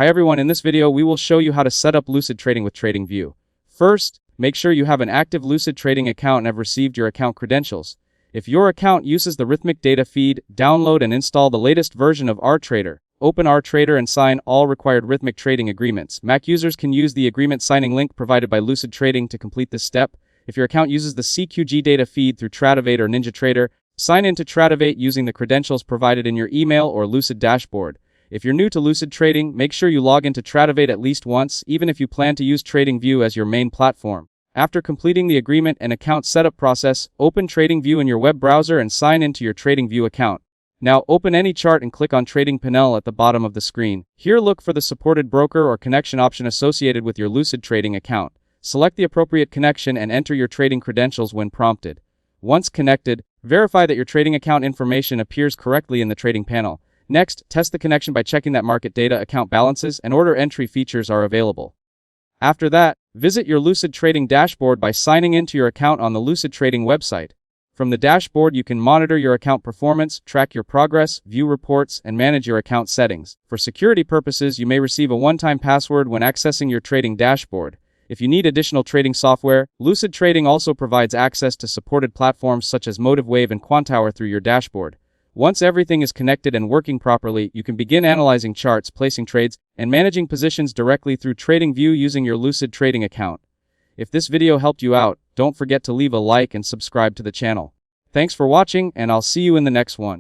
Hi everyone, in this video we will show you how to set up Lucid Trading with Tradingview. First, make sure you have an active Lucid Trading account and have received your account credentials. If your account uses the Rhythmic data feed, download and install the latest version of RTrader. Open RTrader and sign all required Rhythmic trading agreements. Mac users can use the agreement signing link provided by Lucid Trading to complete this step. If your account uses the CQG data feed through Tradivate or NinjaTrader, sign in to Tradivate using the credentials provided in your email or Lucid dashboard. If you're new to Lucid Trading, make sure you log into Tradivate at least once, even if you plan to use Tradingview as your main platform. After completing the agreement and account setup process, open Tradingview in your web browser and sign into your Tradingview account. Now open any chart and click on Trading panel at the bottom of the screen. Here look for the supported broker or connection option associated with your Lucid Trading account. Select the appropriate connection and enter your trading credentials when prompted. Once connected, verify that your trading account information appears correctly in the trading panel. Next, test the connection by checking that market data, account balances, and order entry features are available. After that, visit your Lucid Trading dashboard by signing into your account on the Lucid Trading website. From the dashboard, you can monitor your account performance, track your progress, view reports, and manage your account settings. For security purposes, you may receive a one-time password when accessing your trading dashboard. If you need additional trading software, Lucid Trading also provides access to supported platforms such as MotiveWave and Quantower through your dashboard. Once everything is connected and working properly, you can begin analyzing charts, placing trades, and managing positions directly through Tradingview using your Lucid Trading account. If this video helped you out, don't forget to leave a like and subscribe to the channel. Thanks for watching, and I'll see you in the next one.